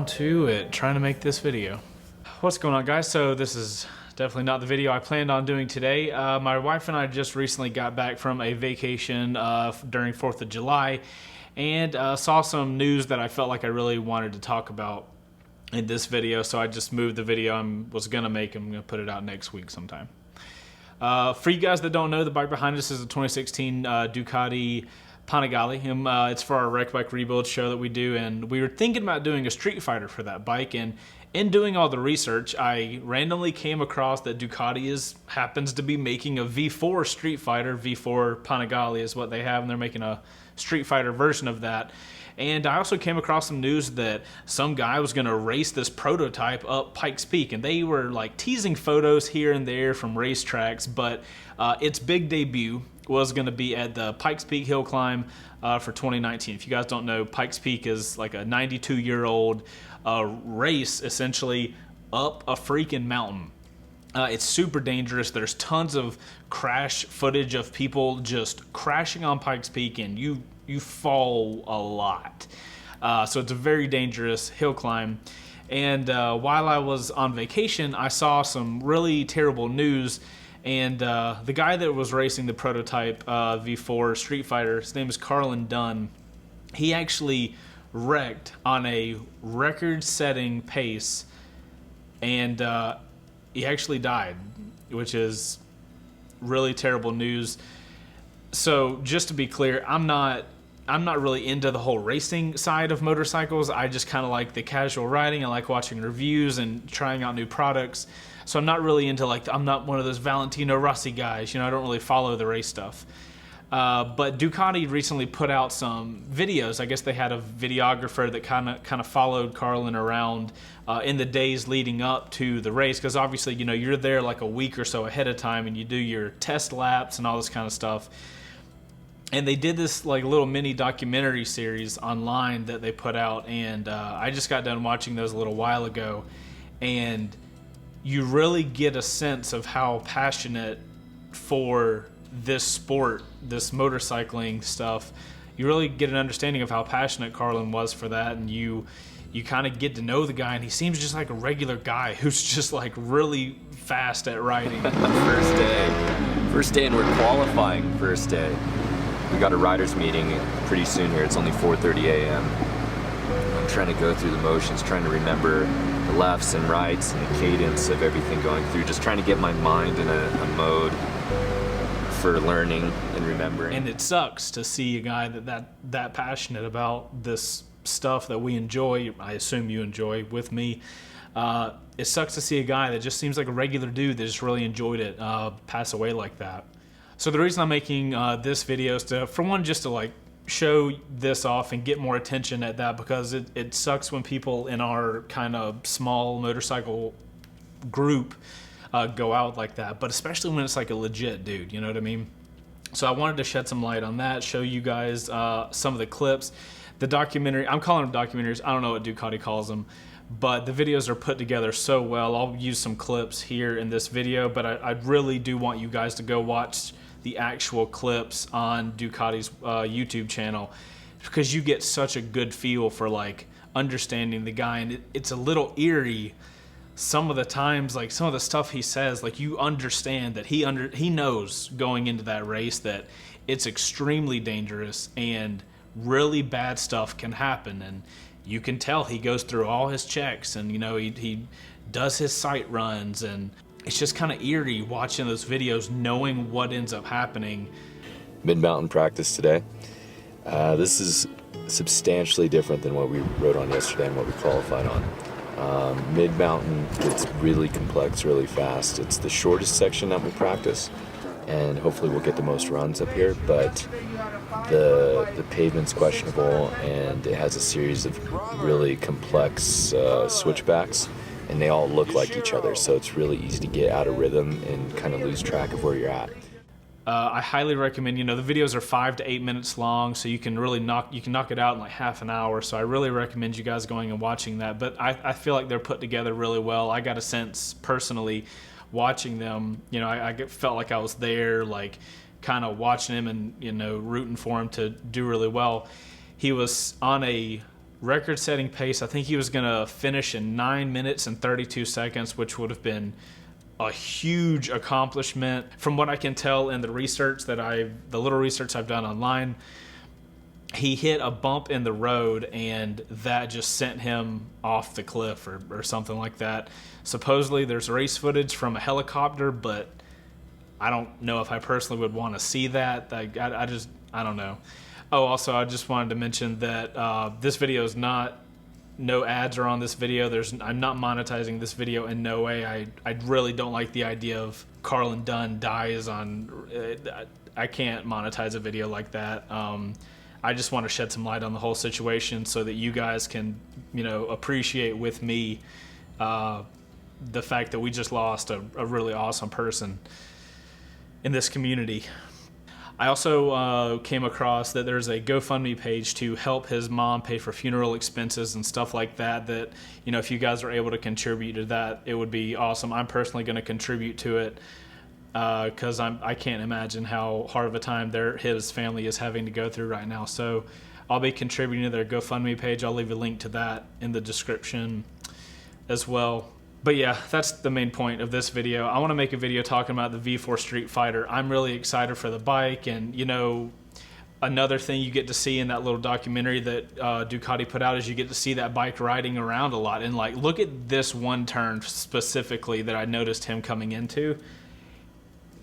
to it, trying to make this video. What's going on, guys? So this is definitely not the video I planned on doing today. My wife and I just recently got back from a vacation during 4th of July and saw some news that I felt like I really wanted to talk about in this video, so I just moved the video I was gonna make. I'm gonna put it out next week sometime. For you guys that don't know, the bike behind us is a 2016 Ducati Panigale. It's for our Wreck Bike Rebuild show that we do, and we were thinking about doing a Streetfighter for that bike, and in doing all the research, I randomly came across that Ducati happens to be making a V4 Streetfighter. V4 Panigale is what they have, and they're making a Streetfighter version of that. And I also came across some news that some guy was going to race this prototype up Pikes Peak, and they were like teasing photos here and there from racetracks, but its big debut was going to be at the Pikes Peak Hill Climb for 2019. If you guys don't know, Pikes Peak is like a 92-year-old race essentially up a freaking mountain. It's super dangerous. There's tons of crash footage of people just crashing on Pikes Peak, and you fall a lot. So it's a very dangerous hill climb. And while I was on vacation, I saw some really terrible news. And the guy that was racing the prototype V4 Streetfighter, his name is Carlin Dunne. He actually wrecked on a record-setting pace, and he actually died, which is really terrible news. So just to be clear, I'm not really into the whole racing side of motorcycles. I just kind of like the casual riding. I like watching reviews and trying out new products. So I'm not really into I'm not one of those Valentino Rossi guys. You know, I don't really follow the race stuff. But Ducati recently put out some videos. I guess they had a videographer that kind of followed Carlin around in the days leading up to the race, because obviously, you know, you're there like a week or so ahead of time and you do your test laps and all this kind of stuff. And they did this like little mini documentary series online that they put out, and I just got done watching those a little while ago, and you really get a sense of how passionate for this sport, this motorcycling stuff. You really get an understanding of how passionate Carlin was for that, and you kind of get to know the guy, and he seems just like a regular guy who's just like really fast at riding. First day, and we're qualifying first day. We got a riders meeting pretty soon here. It's only 4:30 a.m. I'm trying to go through the motions, trying to remember the lefts and rights and the cadence of everything going through, just trying to get my mind in a mode for learning and remembering. And it sucks to see a guy that passionate about this stuff that we enjoy. I assume you enjoy with me. It sucks to see a guy that just seems like a regular dude that just really enjoyed it pass away like that. So the reason I'm making this video is for one, just to like show this off and get more attention at that, because it sucks when people in our kind of small motorcycle group go out like that, but especially when it's like a legit dude, you know what I mean? So I wanted to shed some light on that, show you guys some of the clips. The documentary, I'm calling them documentaries, I don't know what Ducati calls them, but the videos are put together so well. I'll use some clips here in this video, but I really do want you guys to go watch the actual clips on Ducati's YouTube channel, because you get such a good feel for like understanding the guy, and it's a little eerie some of the times, like some of the stuff he says, like you understand that he knows going into that race that it's extremely dangerous and really bad stuff can happen, and you can tell he goes through all his checks, and you know he does his sight runs, and it's just kind of eerie watching those videos, knowing what ends up happening. Mid-mountain practice today. This is substantially different than what we rode on yesterday and what we qualified on. Mid-mountain gets really complex really fast. It's the shortest section that we practice, and hopefully we'll get the most runs up here, but the pavement's questionable, and it has a series of really complex switchbacks, and they all look like each other, so it's really easy to get out of rhythm and kind of lose track of where you're at. I highly recommend, you know, the videos are 5 to 8 minutes long, so you can really knock it out in like half an hour, so I really recommend you guys going and watching that. But I feel like they're put together really well. I got a sense personally watching them, you know, I felt like I was there, like kind of watching him and, you know, rooting for him to do really well. He was on a record-setting pace. I think he was going to finish in 9 minutes and 32 seconds, which would have been a huge accomplishment. From what I can tell in the little research I've done online, he hit a bump in the road and that just sent him off the cliff or something like that. Supposedly there's race footage from a helicopter, but I don't know if I personally would want to see that. I don't know. Oh, also, I just wanted to mention that this video is no ads are on this video. I'm not monetizing this video in no way. I really don't like the idea of Carlin Dunne dies on. I can't monetize a video like that. I just want to shed some light on the whole situation so that you guys can, appreciate with me the fact that we just lost a really awesome person in this community. I also came across that there's a GoFundMe page to help his mom pay for funeral expenses and stuff like that, if you guys are able to contribute to that, it would be awesome. I'm personally going to contribute to it because I can't imagine how hard of a time his family is having to go through right now. So I'll be contributing to their GoFundMe page. I'll leave a link to that in the description as well. But yeah, that's the main point of this video. I want to make a video talking about the V4 Streetfighter. I'm really excited for the bike, and another thing you get to see in that little documentary that Ducati put out is you get to see that bike riding around a lot. And look at this one turn specifically that I noticed him coming into.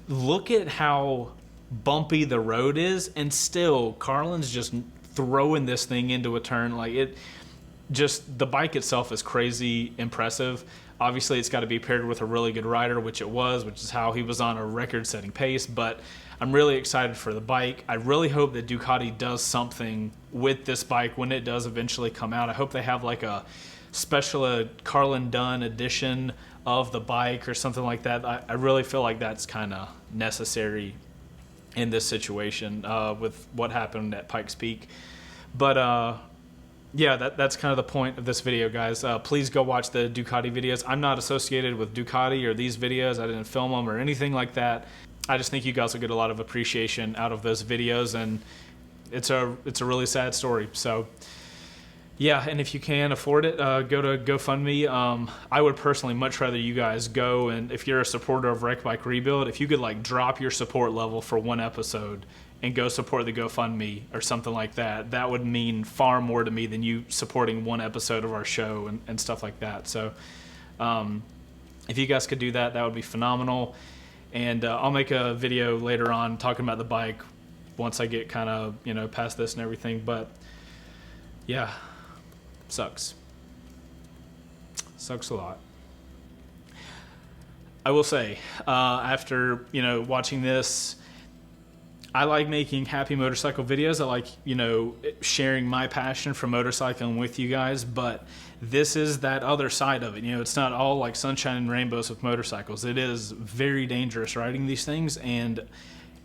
Look at how bumpy the road is, and still Carlin's just throwing this thing into a turn. The bike itself is crazy impressive. Obviously, it's got to be paired with a really good rider, which is how he was on a record-setting pace. But I'm really excited for the bike. I really hope that Ducati does something with this bike when it does eventually come out. I hope they have a special Carlin Dunne edition of the bike or something like that. I really feel like that's kind of necessary in this situation with what happened at Pikes Peak. But yeah, that's kind of the point of this video, guys. Please go watch the Ducati videos. I'm not associated with Ducati or these videos. I didn't film them or anything like that. I just think you guys will get a lot of appreciation out of those videos, and it's a really sad story. So yeah, and if you can afford it, go to GoFundMe. I would personally much rather you guys go, and if you're a supporter of Wreck Bike Rebuild, if you could drop your support level for one episode and go support the GoFundMe or something like that, that would mean far more to me than you supporting one episode of our show and stuff like that. So if you guys could do that, that would be phenomenal. And I'll make a video later on talking about the bike once I get kind of, past this and everything. But yeah, sucks a lot. I will say, after, watching this, I like making happy motorcycle videos. I like, sharing my passion for motorcycling with you guys, but this is that other side of it. It's not all like sunshine and rainbows with motorcycles. It is very dangerous riding these things, and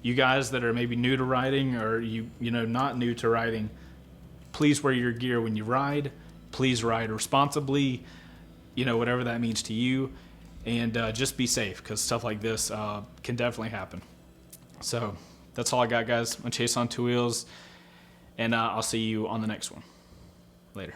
you guys that are maybe new to riding or not new to riding, please wear your gear when you ride. Please ride responsibly, whatever that means to you, and just be safe, because stuff like this can definitely happen. So that's all I got, guys. I'm Chaseontwowheels, and I'll see you on the next one. Later.